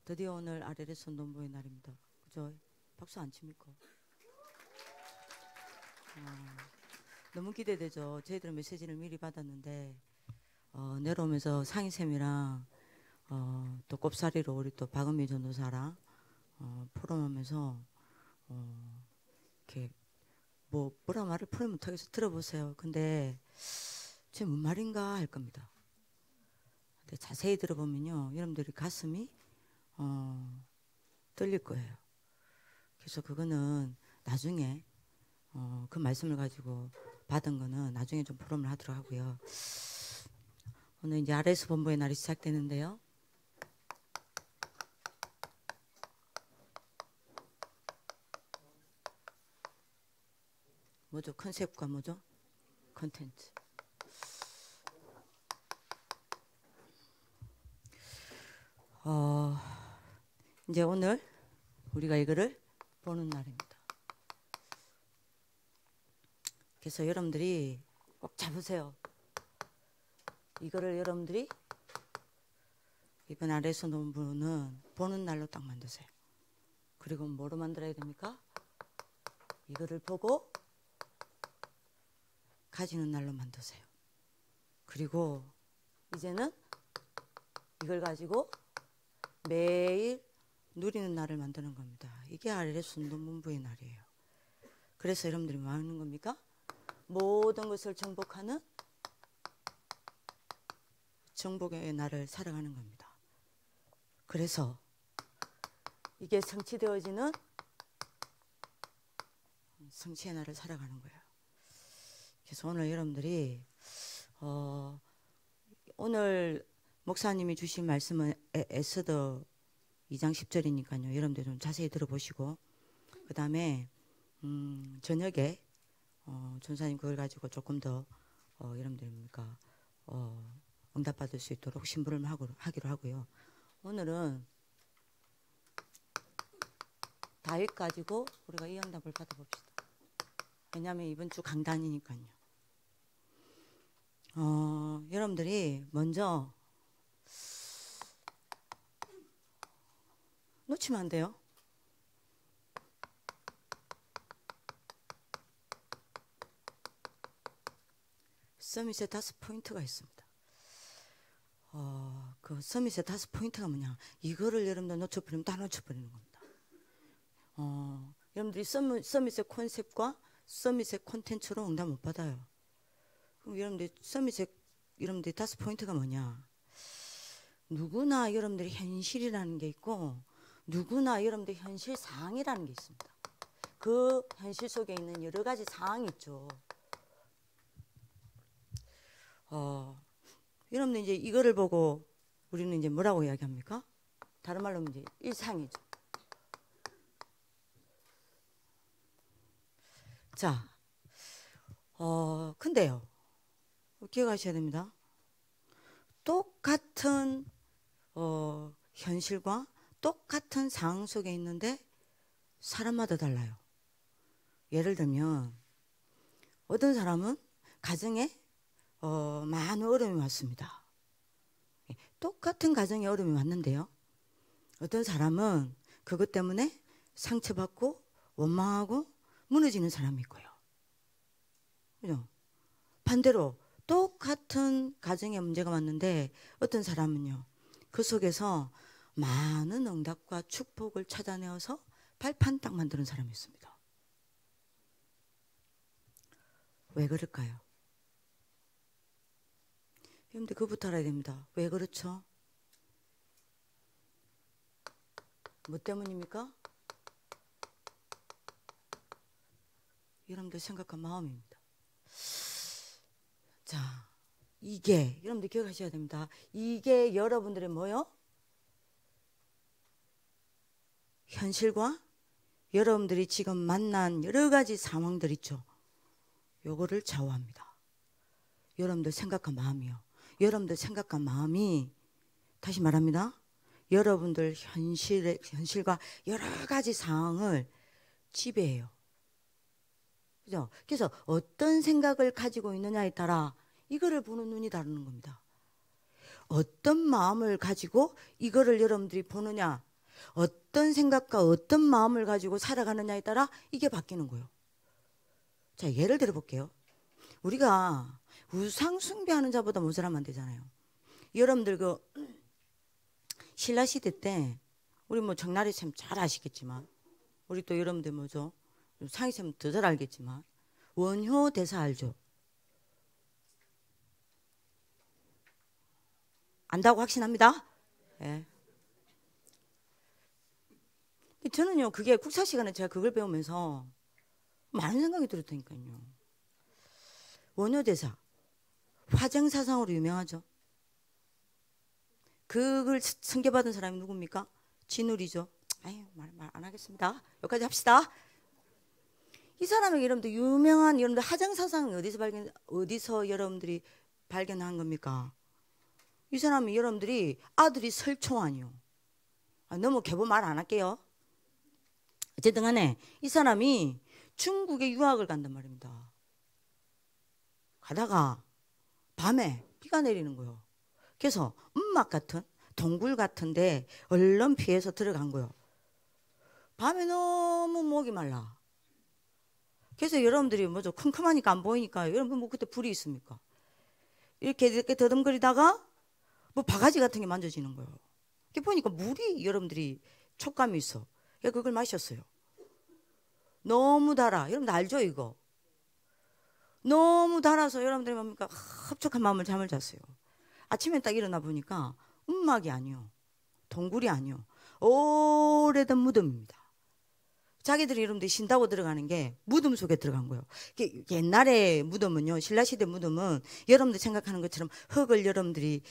드디어 오늘 RLS 논보의 날입니다. 그죠? 박수 안 칩니까? 너무 기대되죠. 저희들은 메시지를 미리 받았는데 내려오면서 상희쌤이랑 또 꼽사리로 우리 또 박은미 전도사랑 포럼하면서 이렇게 뭐라 말을 풀어 못하겠어. 들어보세요. 근데 제 뭔 말인가 할 겁니다. 근데 자세히 들어보면요, 여러분들이 가슴이 떨릴 거예요. 그래서 그거는 나중에 그 말씀을 가지고 받은 거는 나중에 좀 포럼을 하도록 하고요. 오늘 이제 RS 본부의 날이 시작되는데요. 뭐죠? 컨셉과 뭐죠? 컨텐츠. 이제 오늘 우리가 이거를 보는 날입니다. 그래서 여러분들이 꼭 잡으세요. 이거를 여러분들이 이번 RS 논부는 보는 날로 딱 만드세요. 그리고 뭐로 만들어야 됩니까? 이거를 보고 가지는 날로 만드세요. 그리고 이제는 이걸 가지고 매일 누리는 날을 만드는 겁니다. 이게 RLS 논부의 날이에요. 그래서 여러분들이 뭐 하는 겁니까? 모든 것을 정복하는 정복의 날을 살아가는 겁니다. 그래서 이게 성취되어지는 성취의 날을 살아가는 거예요. 그래서 오늘 여러분들이 오늘 목사님이 주신 말씀은 에스더 2장 10절이니까요. 여러분들 좀 자세히 들어보시고 그 다음에 저녁에 전사님 그걸 가지고 조금 더 여러분들 뭡니까 응답받을 수 있도록 심부름을 하기로 하고요. 오늘은 다윗 가지고 우리가 이 응답을 받아봅시다. 왜냐하면 이번 주 강단이니까요. 여러분들이 먼저 놓치면 안 돼요. 서밋에 5포인트가 있습니다. 그 서밋의 5포인트가 뭐냐? 이거를 여러분들 놓쳐버리면 다 놓쳐버리는 겁니다. 여러분들이 서밋의 컨셉과 서밋의 콘텐츠로 응답 못 받아요. 그럼 여러분들이 서밋의 여러분들이 5포인트가 뭐냐? 누구나 여러분들이 현실이라는 게 있고 누구나 여러분들 현실 상황이라는 게 있습니다. 그 현실 속에 있는 여러 가지 상황이 있죠. 여러분들 이제 이거를 보고 우리는 이제 뭐라고 이야기합니까? 다른 말로 이제 일상이죠. 자, 근데요, 기억하셔야 됩니다. 똑같은 현실과 똑같은 상황 속에 있는데 사람마다 달라요. 예를 들면 어떤 사람은 가정에 많은 어려움이 왔습니다. 똑같은 가정에 어려움이 왔는데요. 어떤 사람은 그것 때문에 상처받고 원망하고 무너지는 사람이 있고요. 그죠? 반대로 똑같은 가정에 문제가 왔는데 어떤 사람은요. 그 속에서 많은 응답과 축복을 찾아내어서 발판 딱 만드는 사람이 있습니다. 왜 그럴까요? 여러분들 그거부터 알아야 됩니다. 왜 그렇죠? 뭐 때문입니까? 여러분들 생각한 마음입니다. 자, 이게 여러분들 기억하셔야 됩니다. 이게 여러분들의 뭐요? 현실과 여러분들이 지금 만난 여러 가지 상황들 있죠. 요거를 좌우합니다. 여러분들 생각한 마음이요. 여러분들 생각한 마음이 다시 말합니다. 여러분들 현실과 여러 가지 상황을 지배해요. 그죠? 그래서 어떤 생각을 가지고 있느냐에 따라 이거를 보는 눈이 다르는 겁니다. 어떤 마음을 가지고 이거를 여러분들이 보느냐 어떤 생각과 어떤 마음을 가지고 살아가느냐에 따라 이게 바뀌는 거예요. 자, 예를 들어 볼게요. 우리가 우상 숭배하는 자보다 모자라면 안 되잖아요. 여러분들 그 신라 시대 때 우리 뭐 정나리 쌤 잘 아시겠지만, 우리 또 여러분들 뭐죠? 상희 쌤 더 잘 알겠지만, 원효 대사 알죠? 안다고 확신합니다. 예. 저는요, 그게 국사 시간에 제가 그걸 배우면서 많은 생각이 들었다니까요. 원효 대사 화정사상으로 유명하죠. 그걸 승계받은 사람이 누굽니까? 진울이죠. 아유, 말 안 하겠습니다. 여기까지 합시다. 이 사람에게 여러분들 유명한, 여러분들 화정사상은 어디서 여러분들이 발견한 겁니까? 이 사람이 여러분들이 아들이 설총환이요. 너무 개보 말 안 할게요. 어쨌든 간에 이 사람이 중국에 유학을 간단 말입니다. 가다가 밤에 비가 내리는 거예요. 그래서 음막 같은 동굴 같은데 얼른 피해서 들어간 거예요. 밤에 너무 목이 말라. 그래서 여러분들이 뭐죠? 컴컴하니까 안 보이니까 여러분 뭐 그때 불이 있습니까? 이렇게 더듬거리다가 뭐 바가지 같은 게 만져지는 거예요. 이렇게 보니까 물이 여러분들이 촉감이 있어. 그래서 그걸 마셨어요. 너무 달아. 여러분들 알죠 이거? 너무 달아서 여러분들이 뭡니까? 흡족한 마음을 잠을 잤어요. 아침에 딱 일어나 보니까 음막이 아니요, 동굴이 아니요, 오래된 무덤입니다. 자기들이 여러분들이 신다고 들어가는 게 무덤 속에 들어간 거예요. 옛날에 무덤은요, 신라시대 무덤은 여러분들 생각하는 것처럼 흙을 여러분들이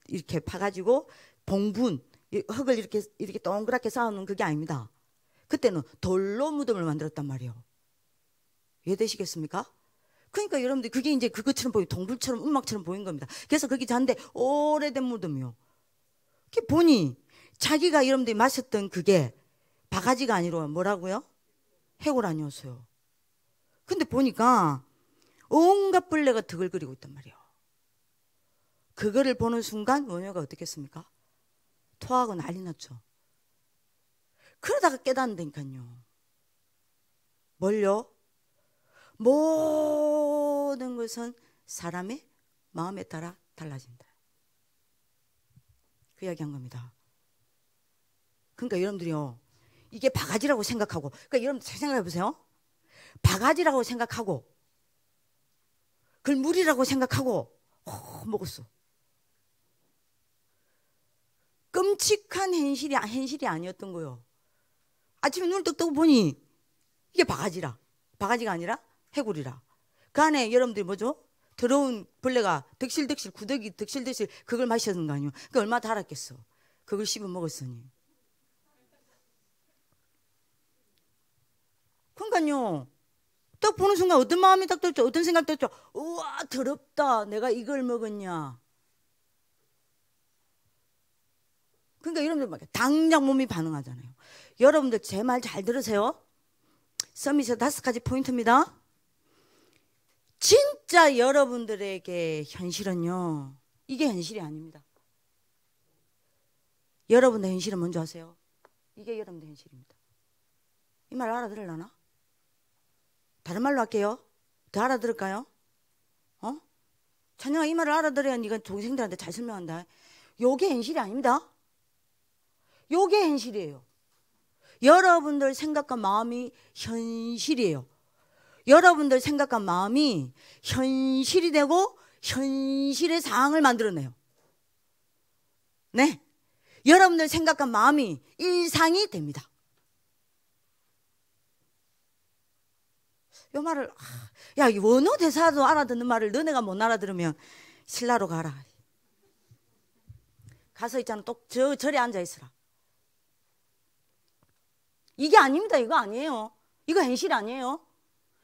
이렇게 파가지고 봉분, 흙을 이렇게 동그랗게 쌓아놓은 그게 아닙니다. 그때는 돌로 무덤을 만들었단 말이에요. 이해되시겠습니까? 그러니까 여러분들 그게 이제 그것처럼 보이고 동굴처럼 음악처럼 보인 겁니다. 그래서 거기 잔데 오래된 무덤이요. 그게 보니 자기가 여러분들이 마셨던 그게 바가지가 아니라 뭐라고요? 해골 아니었어요. 근데 보니까 온갖 벌레가 드글거리고 있단 말이에요. 그거를 보는 순간 원효가 어떻겠습니까? 토하고 난리 났죠. 그러다가 깨닫는다니까요. 뭘요? 모든 것은 사람의 마음에 따라 달라진다. 그 이야기 한 겁니다. 그러니까 여러분들이요, 이게 바가지라고 생각하고, 그러니까 여러분들 잘 생각해 보세요. 바가지라고 생각하고 그걸 물이라고 생각하고 먹었어. 끔찍한 현실이 아니었던 거예요. 아침에 눈을 떡 뜨고 보니 이게 바가지라. 바가지가 아니라 해골이라. 그 안에 여러분들이 뭐죠? 더러운 벌레가 득실득실, 구더기 득실득실 그걸 마셨는 거 아니에요? 그 얼마나 달았겠어. 그걸 씹어 먹었으니. 그러니까요, 딱 보는 순간 어떤 마음이 딱 들죠? 어떤 생각 들죠? 우와, 더럽다. 내가 이걸 먹었냐. 그러니까 여러분들 막 당장 몸이 반응하잖아요. 여러분들 제 말 잘 들으세요. 서밋의 5가지 포인트입니다. 진짜 여러분들에게 현실은요, 이게 현실이 아닙니다. 여러분의 현실은 뭔지 아세요? 이게 여러분의 현실입니다. 이 말 알아들으려나? 다른 말로 할게요. 더 알아들을까요? 찬영아, 이 말을 알아들어야 네가 동생들한테 잘 설명한다. 요게 현실이 아닙니다. 요게 현실이에요. 여러분들 생각과 마음이 현실이에요. 여러분들 생각과 마음이 현실이 되고 현실의 상황을 만들어내요. 네, 여러분들 생각과 마음이 일상이 됩니다. 이 말을, 야, 이 원어 대사도 알아듣는 말을 너네가 못 알아들으면 신라로 가라. 가서 있잖아, 또 절에 앉아 있으라. 이게 아닙니다. 이거 아니에요. 이거 현실 아니에요.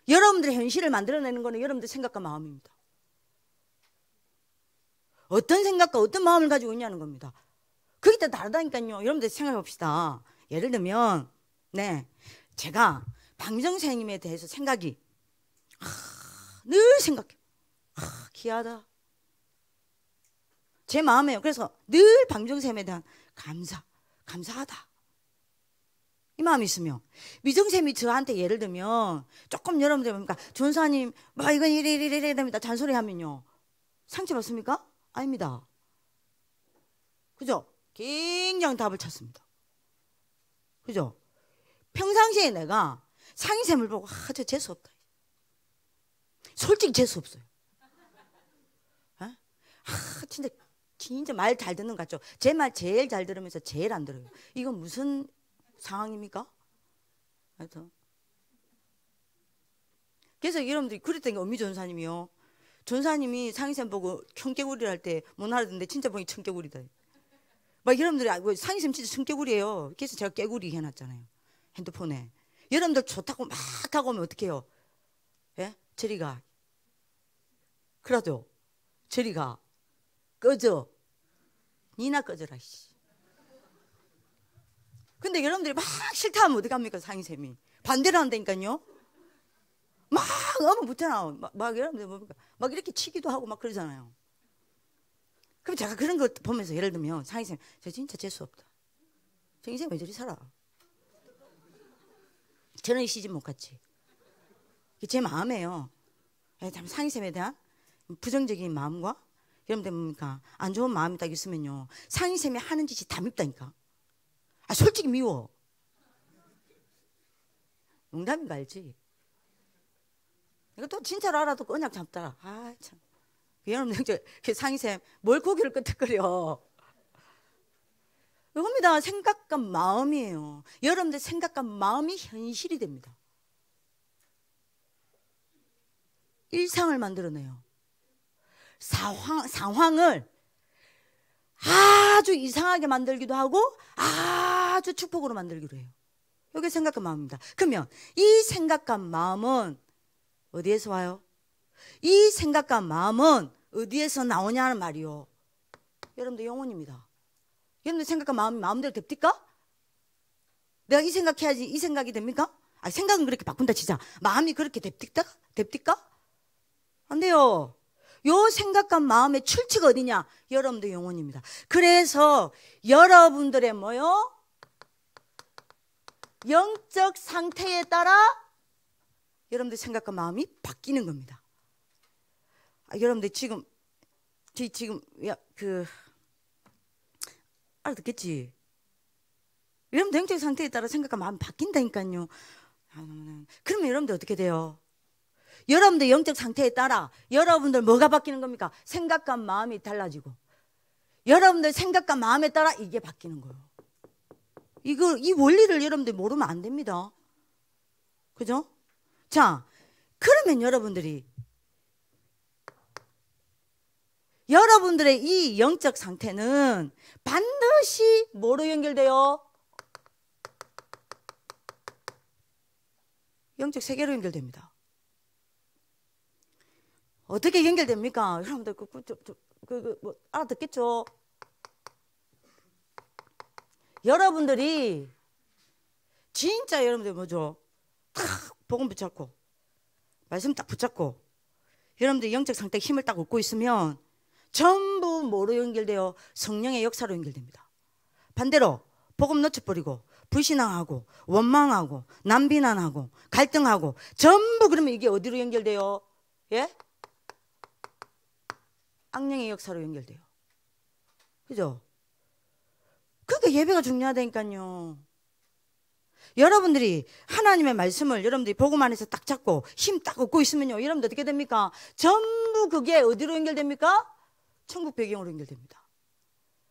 여러분들의 현실을 만들어내는 거는 여러분들 생각과 마음입니다. 어떤 생각과 어떤 마음을 가지고 있냐는 겁니다. 그게 다 다르다니까요. 여러분들 생각해 봅시다. 예를 들면, 네, 제가 박미정 선생님에 대해서 생각이 늘 생각해. 귀하다. 제 마음에요. 그래서 늘 박미정 선생님에 대한 감사하다. 이 마음이 있으면. 미정쌤이 저한테 예를 들면 조금 여러분들 뭡니까? 전사님 뭐 이건 이래 됩니다. 잔소리 하면요. 상처받습니까? 아닙니다. 그죠? 굉장히 답을 찾습니다. 그죠? 평상시에 내가 상희쌤을 보고 저 재수없다. 솔직히 재수없어요. 진짜 말 잘 듣는 것 같죠? 제 말 제일 잘 들으면서 제일 안 들어요. 이건 무슨 상황입니까? 하여튼. 그래서 여러분들이 그랬던 게 엄미 전사님이요. 전사님이 상희쌤 보고 청개구리를 할 때 못 알아듣는데 진짜 보니 청개구리다. 막 여러분들이 상희쌤 진짜 청개구리예요. 그래서 제가 깨구리 해놨잖아요. 핸드폰에. 여러분들 좋다고 막 하고 오면 어떡해요? 예? 저리 가. 그래도 저리 가. 꺼져. 니나 꺼져라. 씨. 근데 여러분들이 막 싫다 하면 어떡합니까? 상희쌤이. 반대로 한다니까요. 막 어머 붙잖아. 막 여러분들 뭡니까? 막 이렇게 치기도 하고 막 그러잖아요. 그럼 제가 그런 거 보면서 예를 들면 상희쌤 저 진짜 재수없다. 저 인생 왜 저리 살아? 저는 이 시집 못 갔지. 제 마음이에요. 참 상희쌤에 대한 부정적인 마음과 여러분들 뭡니까? 안 좋은 마음이 딱 있으면요. 상희쌤이 하는 짓이 다 밉다니까. 솔직히 미워. 농담인 거 알지? 이것도 진짜로 알아도 언약 잡다. 참. 여러분들 상희쌤 뭘 고개를 끄덕거려. 이겁니다. 생각과 마음이에요. 여러분들 생각과 마음이 현실이 됩니다. 일상을 만들어내요. 상황을 아주 이상하게 만들기도 하고 아주 축복으로 만들기도 해요. 이게 생각과 마음입니다. 그러면 이 생각과 마음은 어디에서 와요? 이 생각과 마음은 어디에서 나오냐는 말이요. 여러분들 영혼입니다. 여러분들 생각과 마음이 마음대로 됩니까? 내가 이 생각해야지 이 생각이 됩니까? 생각은 그렇게 바꾼다 치자. 마음이 그렇게 됩니까? 안 돼요. 요 생각과 마음의 출처가 어디냐? 여러분들 영혼입니다. 그래서 여러분들의 뭐요? 영적 상태에 따라 여러분들 생각과 마음이 바뀌는 겁니다. 여러분들 지금 알아듣겠지? 여러분들 영적 상태에 따라 생각과 마음이 바뀐다니까요. 그러면 여러분들 어떻게 돼요? 여러분들 영적 상태에 따라 여러분들 뭐가 바뀌는 겁니까? 생각과 마음이 달라지고 여러분들 생각과 마음에 따라 이게 바뀌는 거예요. 이 원리를 여러분들 모르면 안 됩니다. 그죠? 자, 그러면 여러분들의 이 영적 상태는 반드시 뭐로 연결돼요? 영적 세계로 연결됩니다. 어떻게 연결됩니까? 여러분들 뭐 알아듣겠죠? 여러분들이 진짜 여러분들 뭐죠? 탁 복음 붙잡고 말씀 딱 붙잡고 여러분들 영적 상태에 힘을 딱 얻고 있으면 전부 뭐로 연결돼요? 성령의 역사로 연결됩니다. 반대로 복음 놓쳐버리고 불신앙하고 원망하고 남비난하고 갈등하고 전부 그러면 이게 어디로 연결돼요? 예? 악령의 역사로 연결돼요. 그죠? 그러니까 예배가 중요하다니까요. 여러분들이 하나님의 말씀을 여러분들이 복음 안에서 딱 잡고 힘 딱 얻고 있으면요. 여러분들 어떻게 됩니까? 전부 그게 어디로 연결됩니까? 천국 배경으로 연결됩니다.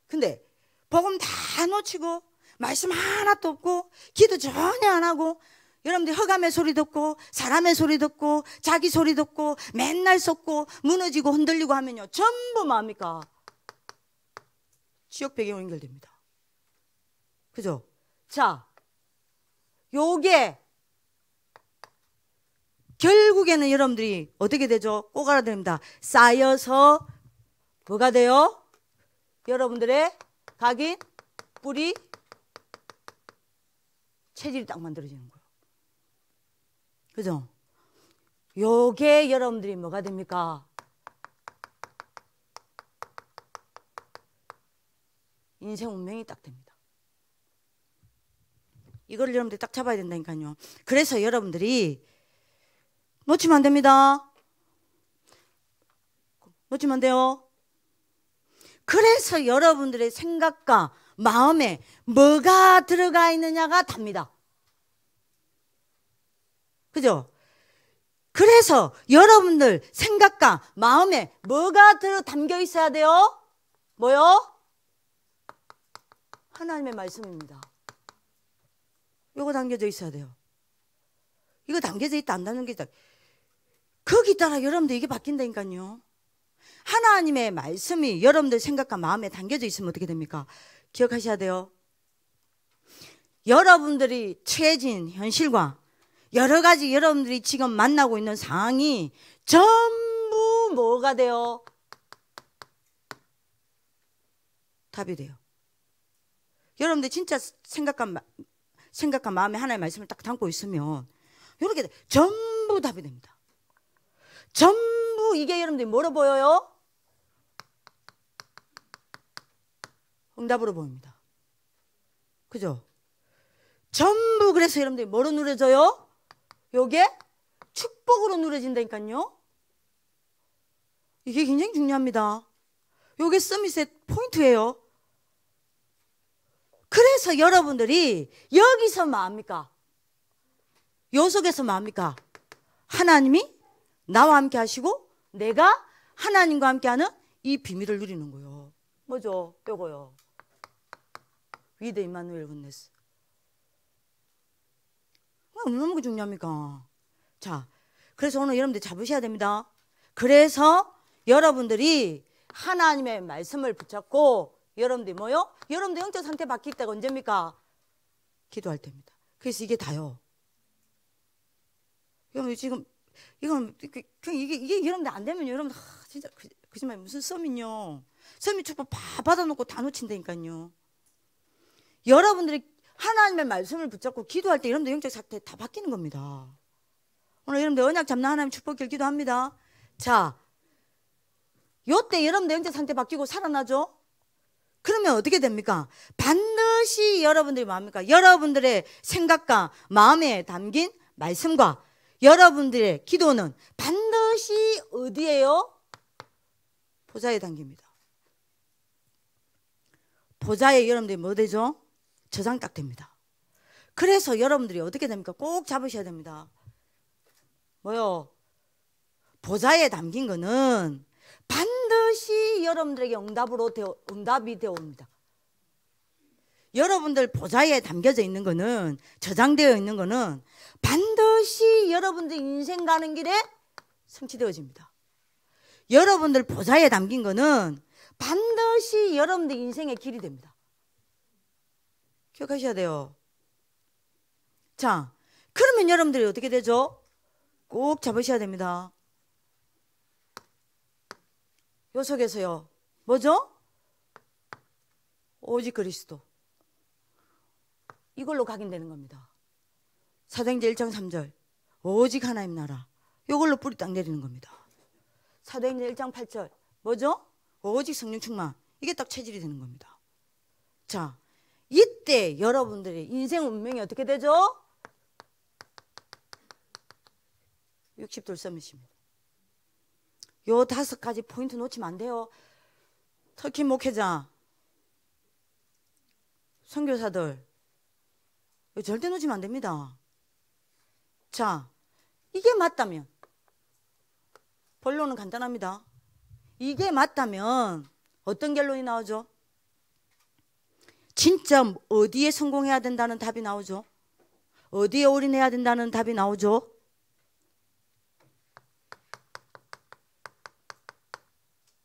근데 복음 다 놓치고 말씀 하나도 없고 기도 전혀 안 하고 여러분들 흑암의 소리 듣고 사람의 소리 듣고 자기 소리 듣고 맨날 썩고 무너지고 흔들리고 하면요. 전부 뭡니까? 지옥 배경으로 연결됩니다. 그죠? 자, 요게 결국에는 여러분들이 어떻게 되죠? 꼭 알아야 됩니다. 쌓여서 뭐가 돼요? 여러분들의 각인, 뿌리, 체질이 딱 만들어지는 거예요. 그죠? 요게 여러분들이 뭐가 됩니까? 인생 운명이 딱 됩니다. 이거를 여러분들이 딱 잡아야 된다니까요. 그래서 여러분들이 놓치면 안 됩니다. 놓치면 안 돼요. 그래서 여러분들의 생각과 마음에 뭐가 들어가 있느냐가 답니다. 그죠? 그래서 여러분들 생각과 마음에 뭐가 담겨 있어야 돼요? 뭐요? 하나님의 말씀입니다. 이거 담겨져 있어야 돼요. 이거 담겨져 있다 안 담겨져 있다. 거기 따라 여러분들 이게 바뀐다니까요. 하나님의 말씀이 여러분들 생각과 마음에 담겨져 있으면 어떻게 됩니까? 기억하셔야 돼요. 여러분들이 처해진 현실과 여러 가지 여러분들이 지금 만나고 있는 상황이 전부 뭐가 돼요? 답이 돼요. 여러분들 진짜 생각과 마음에 하나님의 말씀을 딱 담고 있으면 이렇게 전부 답이 됩니다. 전부 이게 여러분들이 뭐로 보여요? 응답으로 보입니다. 그죠? 전부 그래서 여러분들이 뭐로 누려져요? 요게 축복으로 누려진다니까요. 이게 굉장히 중요합니다. 요게 서밋의 포인트예요. 그래서 여러분들이 여기서 뭐합니까? 요 속에서 뭐합니까? 하나님이 나와 함께 하시고 내가 하나님과 함께 하는 이 비밀을 누리는 거예요. 뭐죠? 요거요. 위드 임마누엘 굿네스. 너무 중요합니까? 자, 그래서 오늘 여러분들 잡으셔야 됩니다. 그래서 여러분들이 하나님의 말씀을 붙잡고 여러분들이 뭐요? 여러분들 영적 상태 바뀔 때가 언제입니까? 기도할 때입니다. 그래서 이게 다요. 여러분 지금 이건 이게 여러분들 안 되면 여러분들 진짜 거짓말 무슨 썸이요? 썸이 축복 다 받아놓고 다 놓친다니까요. 여러분들이 하나님의 말씀을 붙잡고 기도할 때 여러분들 영적 상태 다 바뀌는 겁니다. 오늘 여러분들 언약 잡는 하나님 축복길 기도합니다. 자, 요때 여러분들 영적 상태 바뀌고 살아나죠? 그러면 어떻게 됩니까? 반드시 여러분들이 뭐합니까? 여러분들의 생각과 마음에 담긴 말씀과 여러분들의 기도는 반드시 어디에요? 보좌에 담깁니다. 보좌에 여러분들이 뭐 되죠? 저장 딱 됩니다. 그래서 여러분들이 어떻게 됩니까? 꼭 잡으셔야 됩니다. 뭐요? 보좌에 담긴 거는 반드시 여러분들에게 응답이 되어 옵니다. 여러분들 보좌에 담겨져 있는 거는, 저장되어 있는 거는 반드시 여러분들 인생 가는 길에 성취되어집니다. 여러분들 보좌에 담긴 거는 반드시 여러분들 인생의 길이 됩니다. 기억하셔야 돼요. 자, 그러면 여러분들이 어떻게 되죠? 꼭 잡으셔야 됩니다. 요 속에서요. 뭐죠? 오직 그리스도. 이걸로 각인되는 겁니다. 사도행전 1장 3절. 오직 하나님 나라. 이걸로 뿌리 딱 내리는 겁니다. 사도행전 1장 8절. 뭐죠? 오직 성령 충만. 이게 딱 체질이 되는 겁니다. 자, 이때 여러분들의 인생 운명이 어떻게 되죠? 60돌 서밋입니다. 요 5가지 포인트 놓치면 안 돼요. 특히 목회자, 선교사들 절대 놓치면 안 됩니다. 자, 이게 맞다면 본론은 간단합니다. 이게 맞다면 어떤 결론이 나오죠? 진짜 어디에 성공해야 된다는 답이 나오죠? 어디에 올인해야 된다는 답이 나오죠?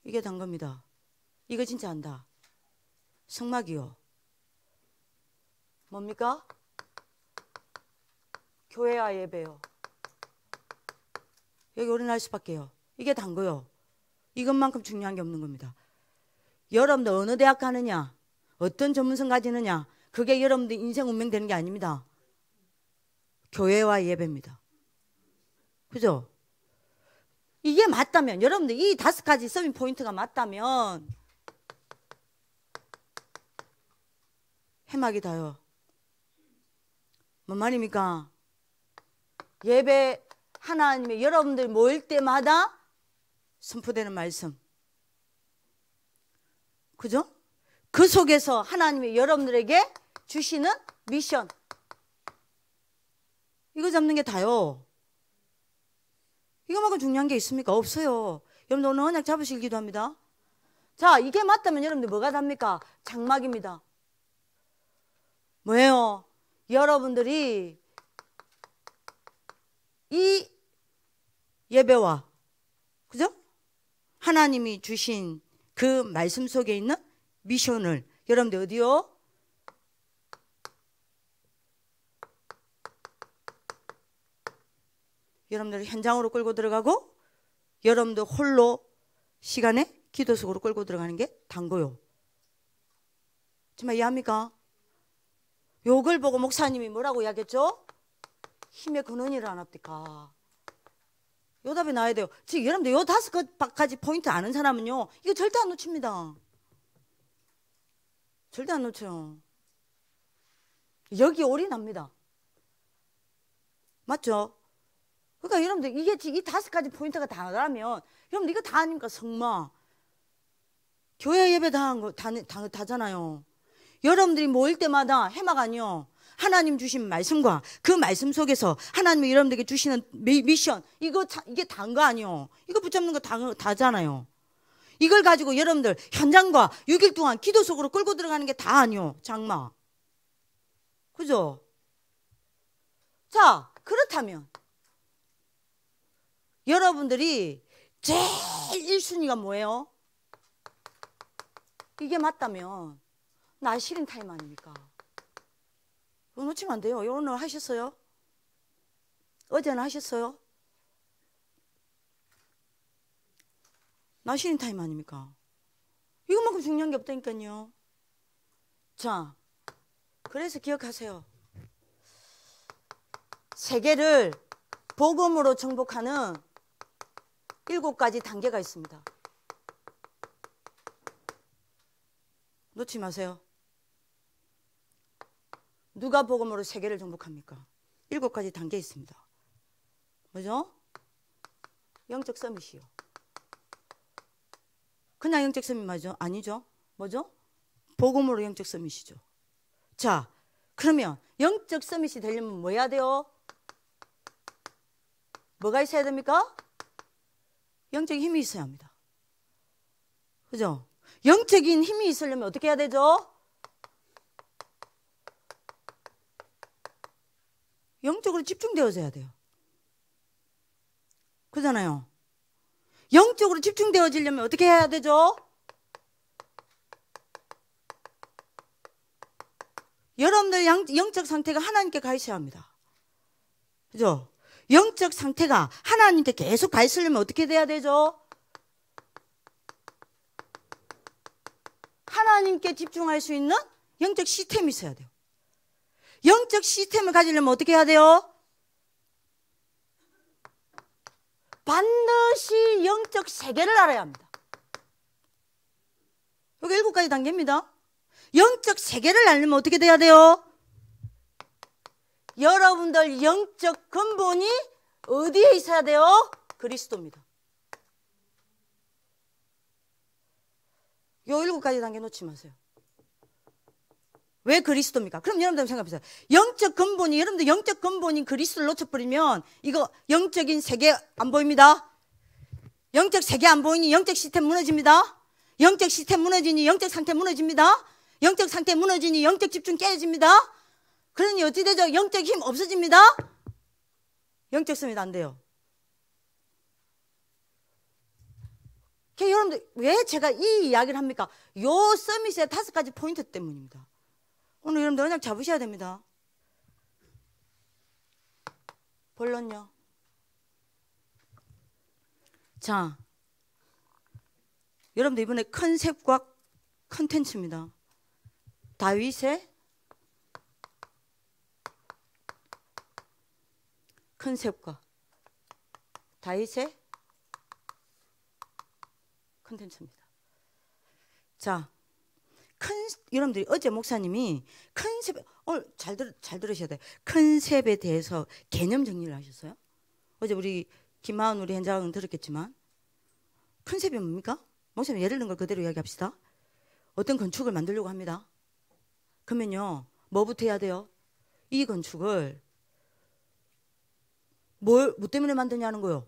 이게 단 겁니다. 이거 진짜 안다. 성막이요. 뭡니까? 교회와 예배요. 여기 올인할 수밖에요. 이게 단 거요. 이것만큼 중요한 게 없는 겁니다. 여러분들 어느 대학 가느냐, 어떤 전문성 가지느냐, 그게 여러분들 인생 운명 되는 게 아닙니다. 교회와 예배입니다. 그죠? 이게 맞다면, 여러분들 이 5가지 서밋 포인트가 맞다면 해막이 다요. 뭔 말입니까? 예배 하나님의 여러분들 모일 때마다 선포되는 말씀. 그죠? 그 속에서 하나님이 여러분들에게 주시는 미션. 이거 잡는 게 다요. 이거만큼 중요한 게 있습니까? 없어요. 여러분들 오늘 언약 잡으실 기도합니다. 자, 이게 맞다면 여러분들 뭐가 답니까? 장막입니다. 뭐예요? 여러분들이 이 예배와, 그죠? 하나님이 주신 그 말씀 속에 있는 미션을 여러분들 어디요? 여러분들 현장으로 끌고 들어가고 여러분들 홀로 시간에 기도 속으로 끌고 들어가는 게 단고요. 정말 이해합니까? 요걸 보고 목사님이 뭐라고 이야기했죠? 힘의 근원이라 안 합니까? 요 답이 나와야 돼요. 지금 여러분들 요 5가지 포인트 아는 사람은요, 이거 절대 안 놓칩니다. 절대 안 놓쳐요. 여기 올인합니다. 맞죠? 그러니까 여러분들 이게 이 5가지 포인트가 다 나가면 여러분들 이거 다 아닙니까? 성마. 교회 예배 다잖아요. 여러분들이 모일 때마다 해마가 아니요. 하나님 주신 말씀과 그 말씀 속에서 하나님이 여러분들에게 주시는 미션, 이게 다인 거 아니요. 이거 붙잡는 거 다잖아요. 이걸 가지고 여러분들 현장과 6일 동안 기도 속으로 끌고 들어가는 게 다 아니요. 장마. 그죠? 자, 그렇다면 여러분들이 제일 1순위가 뭐예요? 이게 맞다면 나 쉬는 타임 아닙니까? 이거 놓치면 안 돼요. 오늘 하셨어요? 어제는 하셨어요? 나 쉬는 타임 아닙니까? 이것만큼 중요한 게 없다니까요. 자, 그래서 기억하세요. 세계를 복음으로 정복하는 7가지 단계가 있습니다. 놓지 마세요. 누가 복음으로 세계를 정복합니까? 7가지 단계 있습니다. 뭐죠? 영적 서밋이요. 그냥 영적 서밋 맞죠? 아니죠? 뭐죠? 복음으로 영적 서밋이죠. 자, 그러면 영적 서밋이 되려면 뭐 해야 돼요? 뭐가 있어야 됩니까? 영적인 힘이 있어야 합니다. 그죠? 영적인 힘이 있으려면 어떻게 해야 되죠? 영적으로 집중되어져야 돼요. 그잖아요. 영적으로 집중되어지려면 어떻게 해야 되죠? 여러분들 영적 상태가 하나님께 가 있어야 합니다. 그죠? 영적 상태가 하나님께 계속 가 있으려면 어떻게 돼야 되죠? 하나님께 집중할 수 있는 영적 시스템이 있어야 돼요. 영적 시스템을 가지려면 어떻게 해야 돼요? 반드시 영적 세계를 알아야 합니다. 여기 7가지 단계입니다. 영적 세계를 알려면 어떻게 돼야 돼요? 여러분들 영적 근본이 어디에 있어야 돼요? 그리스도입니다. 요 7가지 단계 놓지 마세요. 왜 그리스도입니까? 그럼 여러분들 생각해보세요. 영적 근본이, 여러분들 영적 근본인 그리스도를 놓쳐버리면 이거 영적인 세계 안 보입니다. 영적 세계 안 보이니 영적 시스템 무너집니다. 영적 시스템 무너지니 영적 상태 무너집니다. 영적 상태 무너지니 영적 집중 깨집니다. 그러니 어찌 되죠? 영적 힘 없어집니다. 영적 서밋 안 돼요. 여러분들 왜 제가 이 이야기를 합니까? 요 서밋의 5가지 포인트 때문입니다. 오늘 여러분들 언약 잡으셔야 됩니다. 본론요. 자, 여러분들 이번에 컨셉과 컨텐츠입니다. 다윗의 컨셉과 다윗의 컨텐츠입니다. 자, 여러분들이 어제 목사님이 컨셉, 오늘 잘 들으셔야 돼요. 컨셉에 대해서 개념 정리를 하셨어요. 어제 우리 김하은 우리 현장은 들었겠지만 컨셉이 뭡니까? 목사님 예를 든 걸 그대로 이야기합시다. 어떤 건축을 만들려고 합니다. 그러면요, 뭐부터 해야 돼요? 이 건축을 뭐 때문에 만드냐는 거요.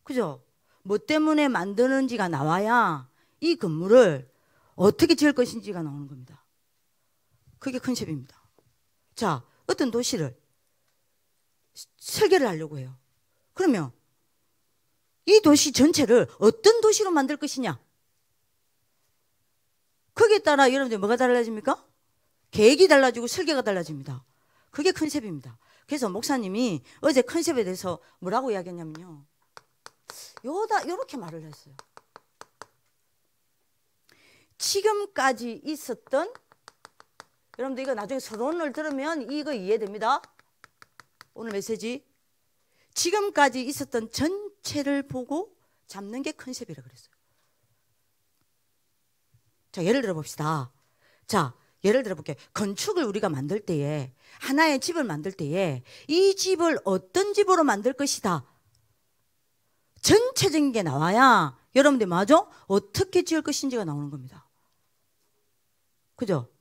그죠? 뭐 때문에 만드는지가 나와야 이 건물을 어떻게 지을 것인지가 나오는 겁니다. 그게 컨셉입니다. 자, 어떤 도시를 설계를 하려고 해요. 그러면 이 도시 전체를 어떤 도시로 만들 것이냐? 거기에 따라 여러분들 뭐가 달라집니까? 계획이 달라지고 설계가 달라집니다. 그게 컨셉입니다. 그래서 목사님이 어제 컨셉에 대해서 뭐라고 이야기했냐면요, 요렇게 말을 했어요. 지금까지 있었던, 여러분들 이거 나중에 서론을 들으면 이거 이해됩니다. 오늘 메시지. 지금까지 있었던 전체를 보고 잡는 게 컨셉이라 그랬어요. 자, 예를 들어 봅시다. 자, 예를 들어 볼게요. 건축을 우리가 만들 때에, 하나의 집을 만들 때에 이 집을 어떤 집으로 만들 것이다, 전체적인 게 나와야 여러분들 맞아? 어떻게 지을 것인지가 나오는 겁니다. 그죠?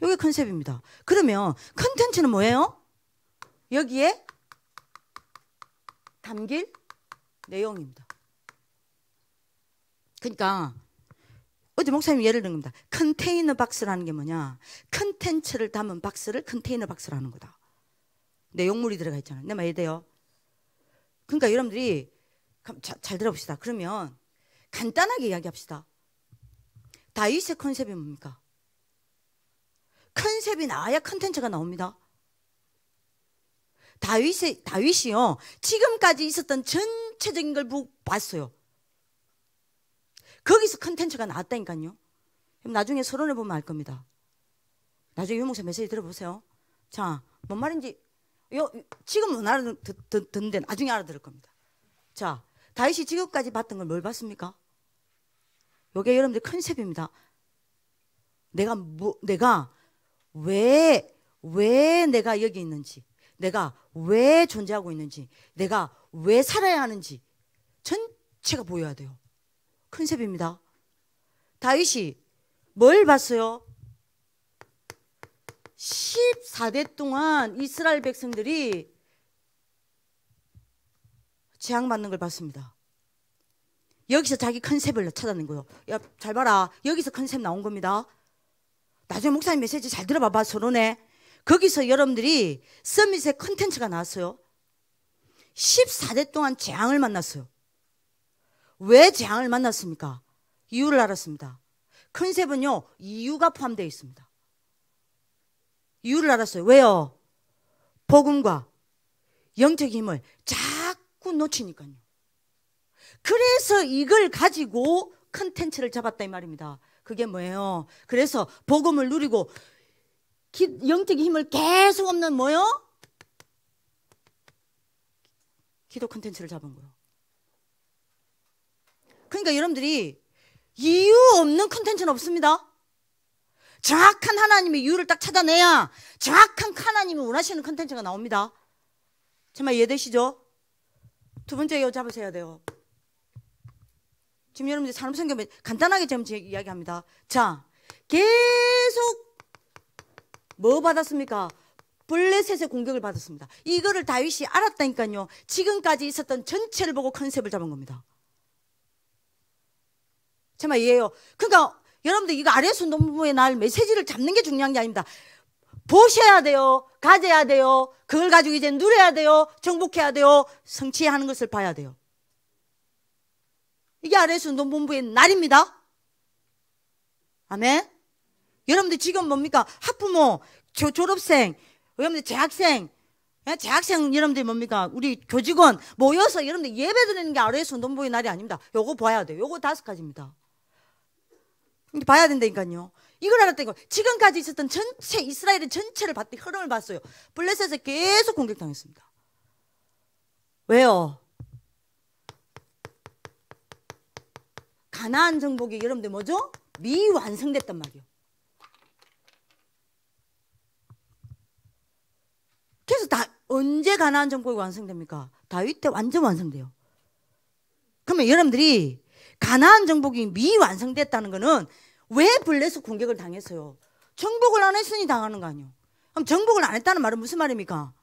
이게 컨셉입니다. 그러면 컨텐츠는 뭐예요? 여기에 담길 내용입니다. 그러니까 어제 목사님이 예를 든 겁니다. 컨테이너 박스라는 게 뭐냐? 컨텐츠를 담은 박스를 컨테이너 박스라는 거다. 내용물이 들어가 있잖아요. 내 말 이해돼요? 그러니까 여러분들이 잘 들어봅시다. 그러면 간단하게 이야기합시다. 다윗의 컨셉이 뭡니까? 컨셉이 나와야 컨텐츠가 나옵니다. 다윗이요, 지금까지 있었던 전체적인 걸 봤어요. 거기서 컨텐츠가 나왔다니까요. 나중에 서론을 보면 알 겁니다. 나중에 유목사 메시지 들어보세요. 자, 뭔 말인지 지금 못 알아듣는데 나중에 알아들을 겁니다. 자, 다윗이 지금까지 봤던 걸 뭘 봤습니까? 이게 여러분들 컨셉입니다. 내가 왜 내가 여기 있는지, 내가 왜 존재하고 있는지, 내가 왜 살아야 하는지 전체가 보여야 돼요. 컨셉입니다. 다윗이 뭘 봤어요? 14대 동안 이스라엘 백성들이 재앙받는 걸 봤습니다. 여기서 자기 컨셉을 찾아낸 거예요. 야, 잘 봐라. 여기서 컨셉 나온 겁니다. 나중에 목사님 메시지 잘 들어봐봐, 서론에. 거기서 여러분들이 서밋의 컨텐츠가 나왔어요. 14대 동안 재앙을 만났어요. 왜 재앙을 만났습니까? 이유를 알았습니다. 컨셉은요, 이유가 포함되어 있습니다. 이유를 알았어요. 왜요? 복음과 영적 힘을 자꾸 놓치니까요. 그래서 이걸 가지고 컨텐츠를 잡았다 이 말입니다. 그게 뭐예요? 그래서 복음을 누리고 영적 힘을 계속 없는 뭐요? 기도 컨텐츠를 잡은 거예요. 그러니까 여러분들이 이유 없는 컨텐츠는 없습니다. 정확한 하나님의 이유를 딱 찾아내야 정확한 하나님이 원하시는 컨텐츠가 나옵니다. 정말 이해되시죠? 두 번째 이거 잡으셔야 돼요. 지금 여러분들 산업성경 간단하게 좀 이야기합니다. 자, 계속 뭐 받았습니까? 블레셋의 공격을 받았습니다. 이거를 다윗이 알았다니까요. 지금까지 있었던 전체를 보고 컨셉을 잡은 겁니다. 정말 이해해요. 그러니까 여러분들 이거 아레스 농부의 날 메시지를 잡는 게 중요한 게 아닙니다. 보셔야 돼요. 가져야 돼요. 그걸 가지고 이제 누려야 돼요. 정복해야 돼요. 성취하는 것을 봐야 돼요. 이게 아레스 운동본부의 날입니다. 아멘. 여러분들 지금 뭡니까? 학부모, 졸업생, 여러분들 재학생 여러분들 뭡니까? 우리 교직원 모여서 여러분들 예배 드리는 게 아레스 운동본부의 날이 아닙니다. 요거 봐야 돼요. 요거 5가지입니다. 봐야 된다니까요. 이걸 알았다니까. 지금까지 있었던 전체 이스라엘의 전체를 봤더니 흐름을 봤어요. 블레셋에 계속 공격당했습니다. 왜요? 가나안 정복이 여러분들 뭐죠? 미완성됐단 말이에요. 그래서 언제 가나안 정복이 완성됩니까? 다윗 때 완전 완성돼요. 그러면 여러분들이 가나안 정복이 미완성됐다는 거는 왜 블레셋 공격을 당했어요? 정복을 안 했으니 당하는 거 아니에요. 그럼 정복을 안 했다는 말은 무슨 말입니까?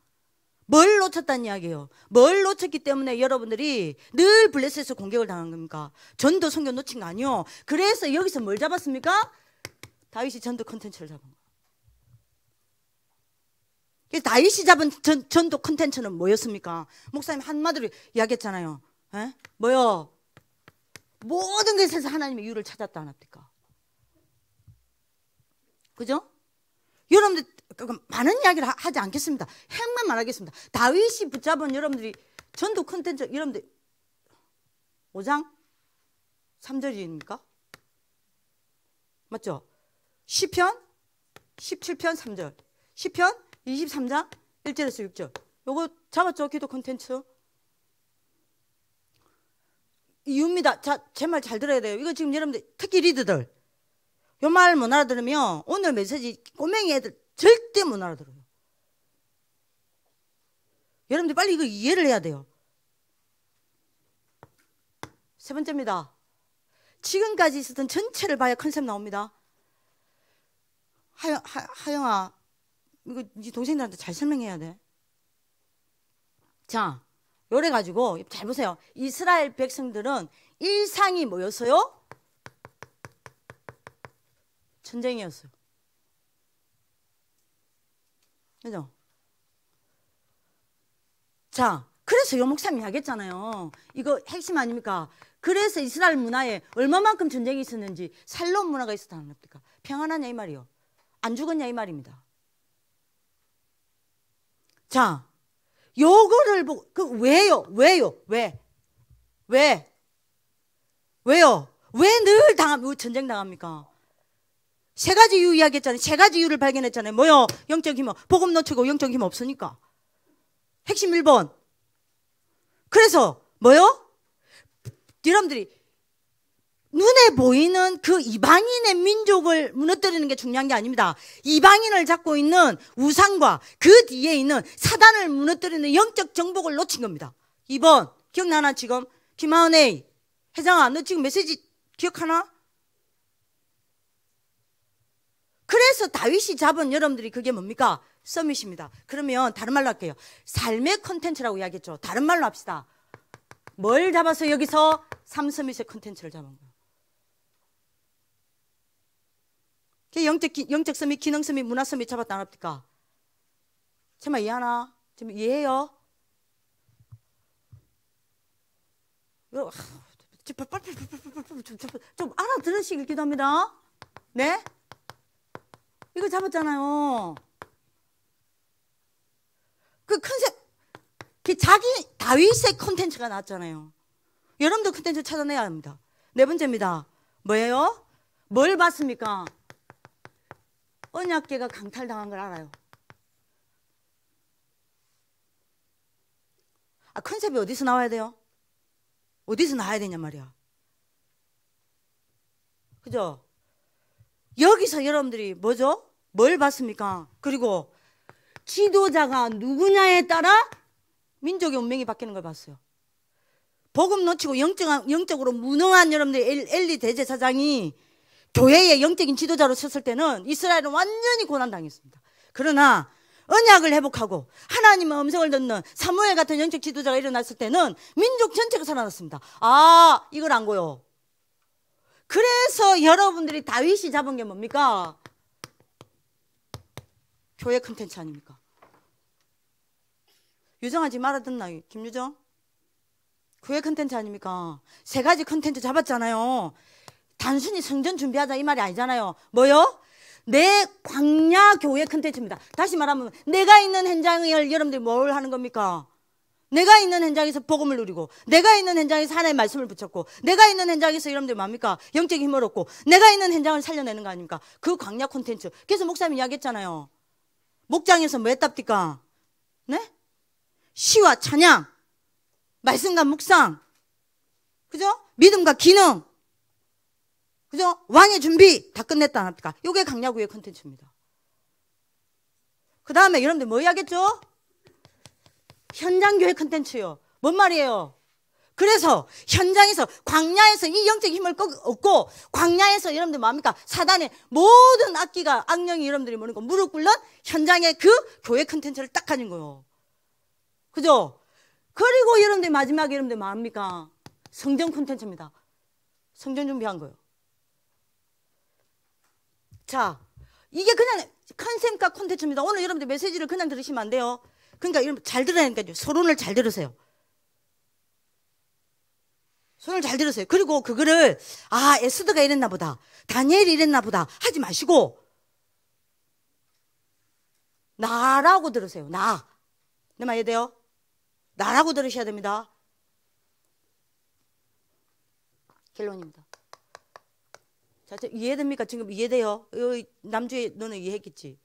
뭘 놓쳤다는 이야기예요. 뭘 놓쳤기 때문에 여러분들이 늘 블레셋에서 공격을 당한 겁니까? 전도 성경 놓친 거 아니에요. 그래서 여기서 뭘 잡았습니까? 다윗이 전도 컨텐츠를 잡은 거예요. 그래서 다윗이 잡은 전도 컨텐츠는 뭐였습니까? 목사님 한마디로 이야기했잖아요. 에? 뭐요? 모든 것에서 하나님의 이유를 찾았다 안 합니까? 그죠? 여러분들 많은 이야기를 하지 않겠습니다. 핵만 말하겠습니다. 다윗이 붙잡은 여러분들이 전도 컨텐츠 여러분들 5장 3절입니까? 맞죠? 시편 17편 3절, 시편 23장 1절에서 6절. 요거 잡았죠? 기도 컨텐츠. 이유입니다. 자, 제 말 잘 들어야 돼요. 이거 지금 여러분들 특히 리더들 요 말 못 알아들으면 오늘 메시지 꼬맹이 애들 절대 못 알아들어요. 여러분들 빨리 이거 이해를 해야 돼요. 세 번째입니다. 지금까지 있었던 전체를 봐야 컨셉 나옵니다. 하영아, 이거 네 동생들한테 잘 설명해야 돼. 자, 요래 가지고 잘 보세요. 이스라엘 백성들은 일상이 뭐였어요? 전쟁이었어요. 그죠? 자, 그래서 요 목사님이 하겠잖아요. 이거 핵심 아닙니까? 그래서 이스라엘 문화에 얼마만큼 전쟁이 있었는지 살로몬 문화가 있었다는 겁니까? 평안하냐 이 말이요. 안 죽었냐 이 말입니다. 자, 요거를 보고 왜요? 왜요? 왜요? 왜 늘 전쟁 당합니까? 세 가지 이유 이야기했잖아요. 세 가지 이유를 발견했잖아요. 뭐요? 영적 힘, 복음 놓치고 영적 힘 없으니까. 핵심 1번. 그래서 뭐요? 여러분들이 눈에 보이는 그 이방인의 민족을 무너뜨리는 게 중요한 게 아닙니다. 이방인을 잡고 있는 우상과 그 뒤에 있는 사단을 무너뜨리는 영적 정복을 놓친 겁니다. 2번 기억나나 지금? 김하은의 회장아, 너 지금 메시지 기억하나? 그래서 다윗이 잡은 여러분들이 그게 뭡니까? 서밋입니다. 그러면 다른 말로 할게요. 삶의 컨텐츠라고 이야기했죠. 다른 말로 합시다. 뭘 잡아서 여기서 3서밋의 컨텐츠를 잡은 거예요. 영적 서밋, 기능 서밋, 문화 서밋 잡았다 안 합니까? 정말 이해하나? 지금 이해해요? 좀 알아들으시길 기도합니다. 네? 이거 잡았잖아요. 그 컨셉, 자기 다윗의 컨텐츠가 나왔잖아요. 여러분도 컨텐츠 찾아내야 합니다. 네 번째입니다. 뭐예요? 뭘 봤습니까? 언약궤가 강탈당한 걸 알아요. 컨셉이 어디서 나와야 돼요? 어디서 나와야 되냔 말이야. 그죠? 여기서 여러분들이 뭐죠? 뭘 봤습니까? 그리고 지도자가 누구냐에 따라 민족의 운명이 바뀌는 걸 봤어요. 복음 놓치고 영적으로 무능한 여러분들 엘리 대제사장이 교회의 영적인 지도자로 섰을 때는 이스라엘은 완전히 고난당했습니다. 그러나 언약을 회복하고 하나님의 음성을 듣는 사무엘 같은 영적 지도자가 일어났을 때는 민족 전체가 살아났습니다. 아, 이걸 안 고요. 그래서 여러분들이 다윗이 잡은 게 뭡니까? 교회 컨텐츠 아닙니까? 유정아 지금 알아듣나? 김유정? 교회 컨텐츠 아닙니까? 세 가지 컨텐츠 잡았잖아요. 단순히 성전 준비하자 이 말이 아니잖아요. 뭐요? 내 광야 교회 컨텐츠입니다. 다시 말하면 내가 있는 현장을 여러분들이 뭘 하는 겁니까? 내가 있는 현장에서 복음을 누리고, 내가 있는 현장에서 하나님의 말씀을 붙였고, 내가 있는 현장에서 여러분들이 뭡니까? 영적인 힘을 얻고, 내가 있는 현장을 살려내는 거 아닙니까? 그 광야 콘텐츠. 그래서 목사님이 이야기했잖아요. 목장에서 뭐 했답니까? 네? 시와 찬양, 말씀과 묵상, 그죠? 믿음과 기능. 그죠? 왕의 준비 다 끝냈다 안 합니까? 이게 강야구의 컨텐츠입니다. 그 다음에 여러분들 뭐 해야겠죠? 현장교회 컨텐츠요. 뭔 말이에요? 그래서 현장에서 광야에서 이 영적 힘을 얻고 광야에서 여러분들 뭐합니까? 사단의 모든 악기가 악령이 여러분들이 뭐는 거 무릎 꿇는 현장의 그 교회 컨텐츠를 딱 가진 거예요. 그죠? 그리고 여러분들 마지막에 여러분들 뭐합니까? 성전 콘텐츠입니다. 성전 준비한 거예요. 자, 이게 그냥 컨셉과 콘텐츠입니다. 오늘 여러분들 메시지를 그냥 들으시면 안 돼요. 그러니까 여러분 잘 들어야 하니까요. 서론을 잘 들으세요. 손을 잘 들으세요. 그리고 그거를 에스더가 이랬나 보다, 다니엘이 이랬나 보다 하지 마시고 나라고 들으세요. 나. 내 말 이해돼요? 나라고 들으셔야 됩니다. 결론입니다. 자, 이해됩니까? 지금 이해돼요? 남주에 너는 이해했겠지?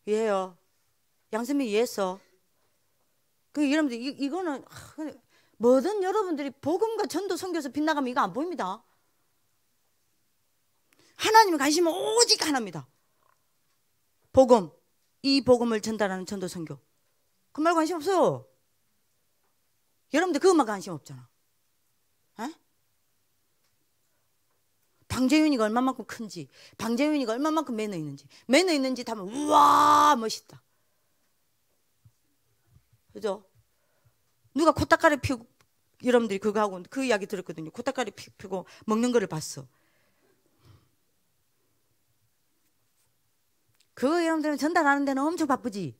이해해요? 양선미 이해했어? 그 여러분들 이거는 뭐든 여러분들이 복음과 전도 선교에서 빗나가면 이거 안 보입니다. 하나님의 관심은 오직 하나입니다. 복음, 이 복음을 전달하는 전도 선교. 그 말 관심 없어요. 여러분들 그것만 관심 없잖아. 에? 방재윤이가 얼마만큼 큰지, 방재윤이가 얼마만큼 매너 있는지 다 보면 우와 멋있다. 그죠? 누가 코딱가리 피우고 여러분들이 그거 하고 그 이야기 들었거든요. 코딱가리 피우고 먹는 거를 봤어. 그거 여러분들은 전달하는 데는 엄청 바쁘지.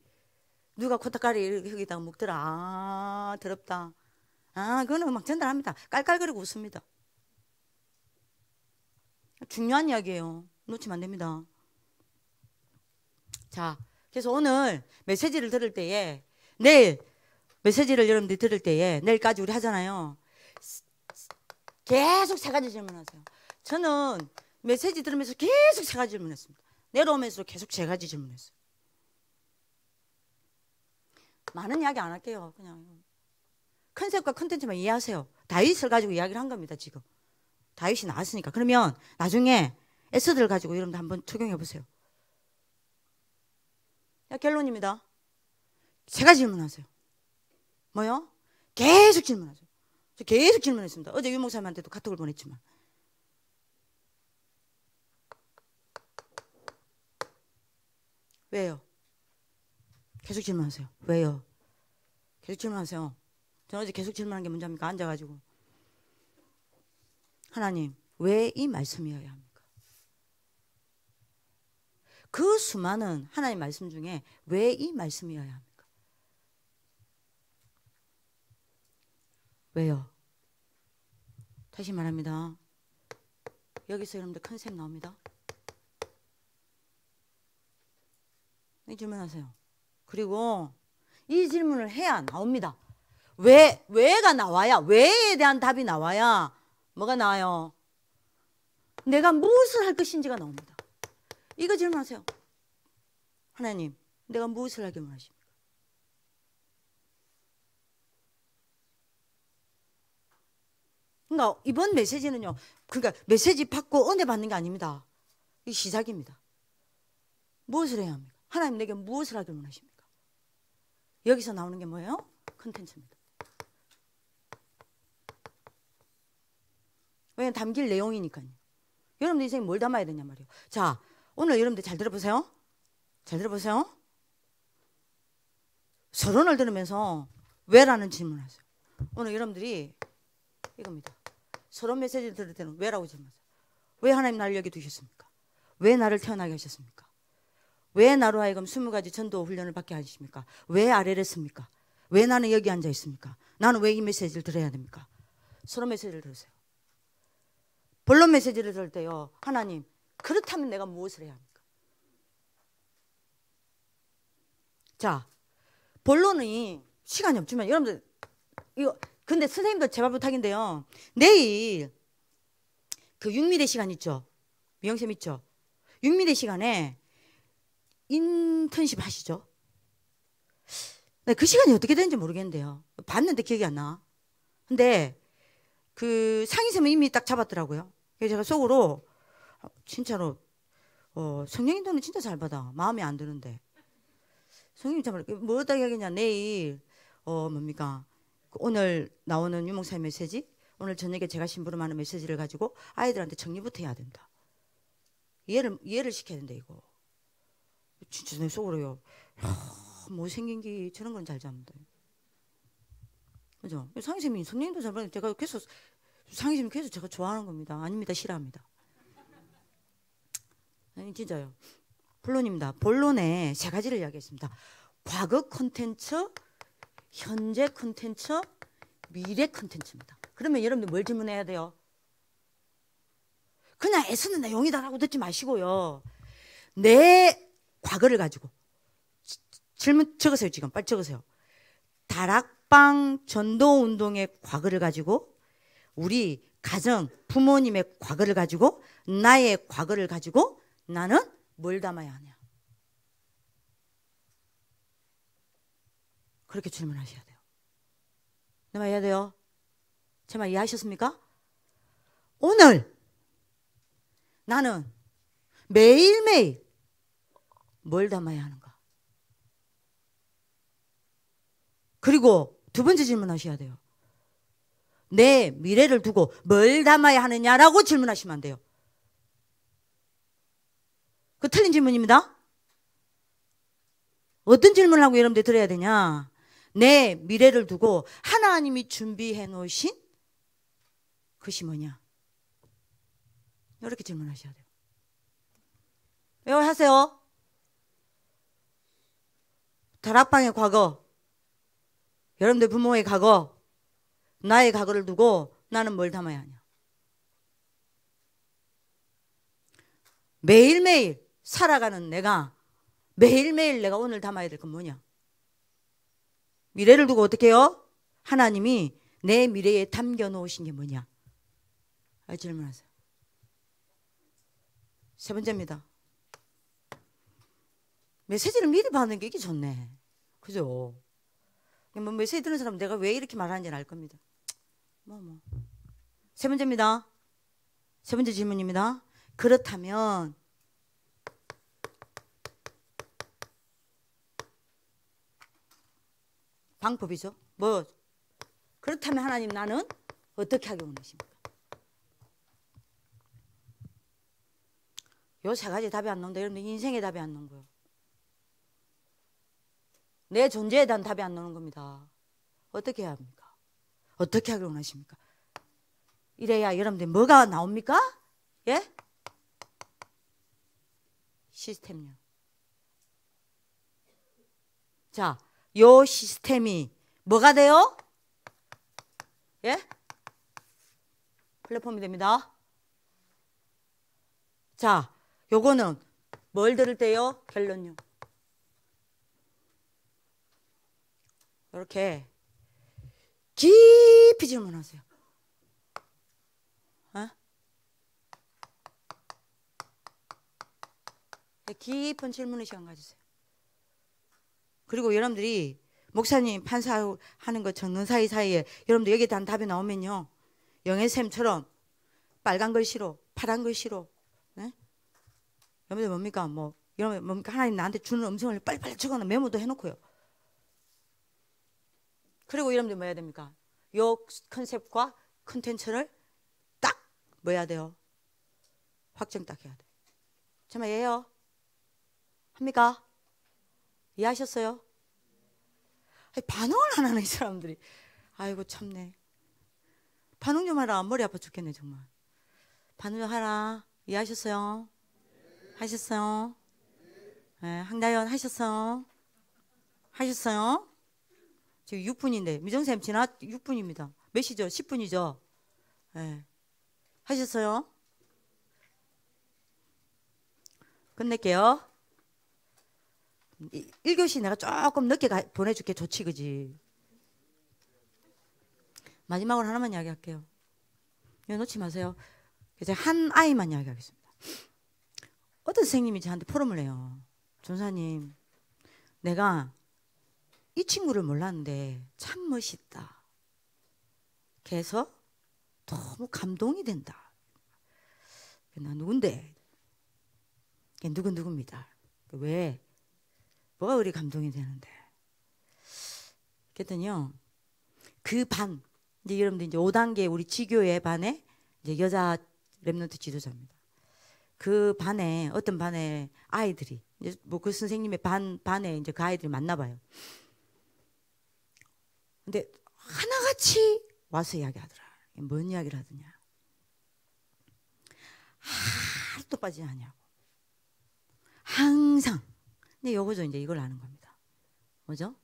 누가 코딱가리 여기다가 먹더라. 더럽다. 그거는 막 전달합니다. 깔깔거리고 웃습니다. 중요한 이야기예요. 놓치면 안 됩니다. 자, 그래서 오늘 메시지를 들을 때에 내일 메시지를 여러분들이 들을 때에 내일까지 우리 하잖아요. 계속 세 가지 질문하세요. 저는 메시지 들으면서 계속 세 가지 질문했습니다. 내려오면서 계속 세 가지 질문했어요. 많은 이야기 안 할게요. 그냥 컨셉과 컨텐츠만 이해하세요. 다윗을 가지고 이야기를 한 겁니다. 지금 다윗이 나왔으니까. 그러면 나중에 에스더를 가지고 여러분들 한번 적용해 보세요. 결론입니다. 세 가지 질문하세요. 뭐요? 계속 질문하죠. 저 계속 질문했습니다. 어제 유목사님한테도 카톡을 보냈지만. 왜요? 계속 질문하세요. 왜요? 계속 질문하세요. 저는 어제 계속 질문한 게 문제입니까? 앉아가지고. 하나님, 왜 이 말씀이어야 합니까? 그 수많은 하나님 말씀 중에 왜 이 말씀이어야 합니까? 왜요? 다시 말합니다. 여기서 여러분들 컨셉 나옵니다. 이 질문하세요. 그리고 이 질문을 해야 나옵니다. 왜가 나와야, 왜에 대한 답이 나와야 뭐가 나와요? 내가 무엇을 할 것인지가 나옵니다. 이거 질문하세요. 하나님, 내가 무엇을 하길 원하십니까? 그러니까 이번 메시지는요, 그러니까 메시지 받고 은혜 받는 게 아닙니다. 이 시작입니다. 무엇을 해야 합니까? 하나님 내게 무엇을 하길 원하십니까? 여기서 나오는 게 뭐예요? 컨텐츠입니다. 왜냐면 담길 내용이니까요. 여러분들 인생에 뭘 담아야 되냐 말이에요. 자, 오늘 여러분들 잘 들어보세요. 잘 들어보세요. 서론을 들으면서 왜라는 질문을 하세요. 오늘 여러분들이 이겁니다. 서론 메시지를 들을 때는 왜라고 질문하세요. 왜 하나님 나를 여기 두셨습니까? 왜 나를 태어나게 하셨습니까? 왜 나로 하여금 20가지 전도 훈련을 받게 하십니까? 왜 아래를 씁니까? 왜 나는 여기 앉아 있습니까? 나는 왜 이 메시지를 들어야 됩니까? 서론 메시지를 들으세요. 본론 메시지를 들을 때요. 하나님, 그렇다면 내가 무엇을 해야 합니까? 자, 본론이 시간이 없지만 여러분들 이거 근데 선생님도 제발 부탁인데요. 내일 그 6미대 시간 있죠? 미영쌤 있죠? 6미대 시간에 인턴십 하시죠? 네, 그 시간이 어떻게 되는지 모르겠는데요. 봤는데 기억이 안 나. 근데 그 상인쌤은 이미 딱 잡았더라고요. 그래서 제가 속으로 진짜로 성령인도는 진짜 잘 받아. 마음에 안 드는데 성령님 잡을 뭐다 이야기냐. 내일 뭡니까 오늘 나오는 유목사의 메시지, 오늘 저녁에 제가 심부름하는 메시지를 가지고 아이들한테 정리부터 해야 된다. 이해를 시켜야 된다. 이거 진짜 내 속으로요. 못생긴 게 저런 건 잘 잡는다. 그죠? 상희쌤이 성령님도 잘 받는, 제가 계속 상희쌤이 계속 제가 좋아하는 겁니다. 아닙니다. 싫어합니다. 아니 진짜요. 본론입니다. 본론에 세 가지를 이야기했습니다. 과거 콘텐츠, 현재 콘텐츠, 미래 콘텐츠입니다. 그러면 여러분들 뭘 질문해야 돼요? 그냥 애쓰는 내용이다라고 듣지 마시고요. 내 과거를 가지고 질문 적으세요. 지금 빨리 적으세요. 다락방 전도운동의 과거를 가지고, 우리 가정 부모님의 과거를 가지고, 나의 과거를 가지고 나는 뭘 담아야 하냐. 그렇게 질문하셔야 돼요. 내 말 해야 돼요. 제 말 이해하셨습니까? 오늘 나는 매일매일 뭘 담아야 하는가. 그리고 두 번째 질문하셔야 돼요. 내 미래를 두고 뭘 담아야 하느냐라고 질문하시면 안 돼요. 그 틀린 질문입니다. 어떤 질문을 하고 여러분들 들어야 되냐. 내 미래를 두고 하나님이 준비해 놓으신 그것이 뭐냐. 이렇게 질문하셔야 돼요. 왜 하세요? 다락방의 과거, 여러분들 부모의 과거, 나의 과거를 두고 나는 뭘 담아야 하냐. 매일매일 살아가는 내가, 매일매일 내가 오늘 담아야 될 건 뭐냐. 미래를 두고 어떻게 해요? 하나님이 내 미래에 담겨 놓으신 게 뭐냐. 질문하세요. 세 번째입니다. 메시지를 미리 받는 게 이게 좋네. 그죠? 뭐 메시지 듣는 사람 내가 왜 이렇게 말하는지는 알 겁니다. 세 번째입니다. 세 번째 질문입니다. 그렇다면 방법이죠. 뭐 그렇다면 하나님 나는 어떻게 하기 원하십니까? 요 세 가지 답이 안 나온다. 여러분들 인생의 답이 안 나온 거예요. 내 존재에 대한 답이 안 나오는 겁니다. 어떻게 해야 합니까? 어떻게 하길 원하십니까? 이래야 여러분들 뭐가 나옵니까? 예? 시스템요. 자, 요 시스템이 뭐가 돼요? 예? 플랫폼이 됩니다. 자, 요거는 뭘 들을 때요? 결론요. 이렇게 깊이 질문하세요. 어? 깊은 질문의 시간 가지세요. 그리고 여러분들이 목사님 판사하는 거 적는 사이사이에 여러분들 여기에 대한 답이 나오면요, 영애쌤처럼 빨간 글씨로 파란 글씨로, 네? 여러분들 뭡니까? 여러분 뭡니까? 하나님 나한테 주는 음성을 빨리빨리 적어놔 메모도 해놓고요. 그리고 여러분들 뭐 해야 됩니까? 요 컨셉과 컨텐츠를 딱 뭐 해야 돼요? 확정 딱 해야 돼요. 정말 이해해요? 합니까? 이해하셨어요? 반응을 안 하는 이 사람들이. 아이고 참네. 반응 좀 하라. 머리 아파 죽겠네 정말. 반응 좀 하라. 이해하셨어요? 하셨어요? 네, 황다연 하셨어요? 하셨어요? 지금 6분인데 미정쌤 지나 6분입니다. 몇 시죠? 10분이죠? 네. 하셨어요? 끝낼게요. 1교시 내가 조금 늦게 보내줄게. 좋지 그지? 마지막으로 하나만 이야기할게요. 이거 놓지 마세요. 제가 한 아이만 이야기하겠습니다. 어떤 선생님이 저한테 포럼을 해요. 전사님, 내가 이 친구를 몰랐는데 참 멋있다. 그래서 너무 감동이 된다. 나 누군데? 누구입니다. 왜? 뭐가 우리 감동이 되는데? 그랬더니요, 그 반, 이제 여러분들 이제 5단계 우리 지교의 반에 이제 여자 랩런트 지도자입니다. 그 반에 어떤 반에 아이들이 이제 뭐 그 선생님의 반에 이제 그 아이들이 만나 봐요. 근데 하나같이 와서 이야기하더라. 뭔 이야기를 하더냐? 하루도 빠지지 않냐고. 항상. 근데 요거죠. 이제 이걸 아는 겁니다. 뭐죠?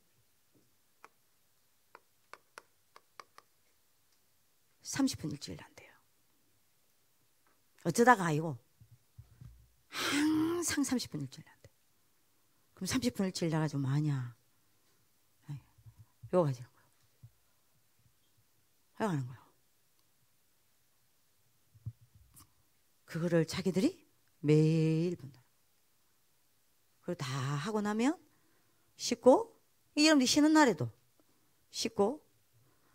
30분 일주일 난대요. 어쩌다가 아니고 항상 30분 일주일 난대. 그럼 30분 일주일 나가지고 뭐하냐? 요거 가지는 거예요. 이거 하는 거예요. 그거를 자기들이 매일 본다. 그걸 다 하고 나면 씻고, 여러분들이 쉬는 날에도 씻고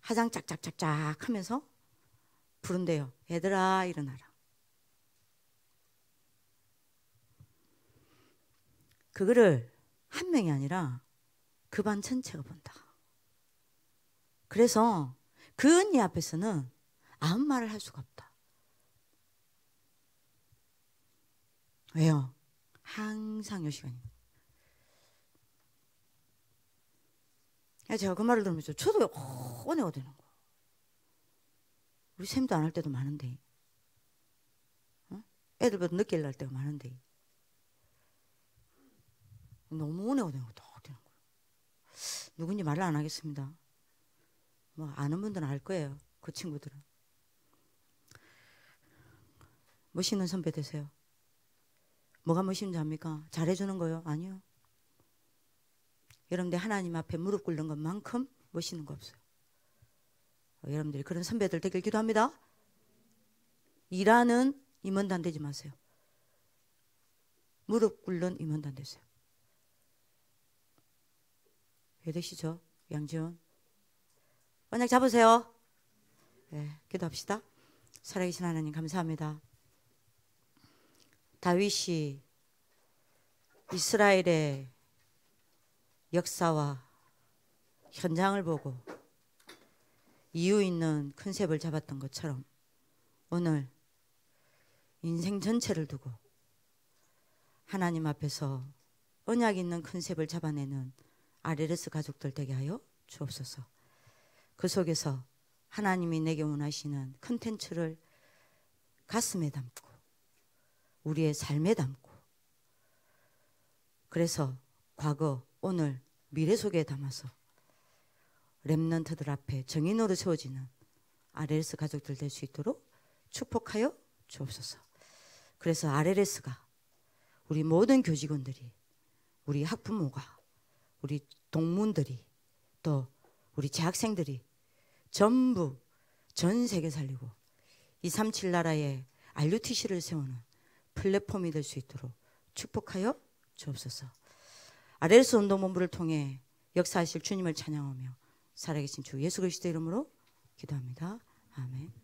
화장 짝짝짝짝 하면서 부른대요. 얘들아 일어나라. 그거를 한 명이 아니라 그 반 전체가 본다. 그래서 그 언니 앞에서는 아무 말을 할 수가 없다. 왜요? 항상 요 시간이. 제가 그 말을 들으면서 저도 은혜가 되는 거야. 우리 쌤도 안 할 때도 많은데, 애들보다 늦게 일어날 때가 많은데, 너무 은혜가 되는 거야. 누군지 말을 안 하겠습니다. 뭐 아는 분들은 알 거예요. 그 친구들은. 멋있는 선배 되세요. 뭐가 멋있는지 압니까? 잘해주는 거요? 아니요. 여러분들 하나님 앞에 무릎 꿇는 것만큼 멋있는 거 없어요. 여러분들이 그런 선배들 되길 기도합니다. 일하는 임원단 되지 마세요. 무릎 꿇는 임원단 되세요. 왜 되시죠? 양지원. 언약 잡으세요. 네, 기도합시다. 살아계신 하나님 감사합니다. 다윗이 이스라엘의 역사와 현장을 보고 이유 있는 컨셉을 잡았던 것처럼 오늘 인생 전체를 두고 하나님 앞에서 언약 있는 컨셉을 잡아내는 아레레스 가족들 되게 하여 주옵소서. 그 속에서 하나님이 내게 원하시는 컨텐츠를 가슴에 담고 우리의 삶에 담고 그래서 과거, 오늘, 미래 속에 담아서 렘넌트들 앞에 정인으로 세워지는 아레레스 가족들 될 수 있도록 축복하여 주옵소서. 그래서 아레레스가 우리 모든 교직원들이, 우리 학부모가, 우리 동문들이, 또 우리 재학생들이 전부 전 세계 살리고 237 나라에 RUTC를 세우는 플랫폼이 될 수 있도록 축복하여 주옵소서. 아레레스 운동본부를 통해 역사하실 주님을 찬양하며 살아계신 주 예수 그리스도 이름으로 기도합니다. 아멘.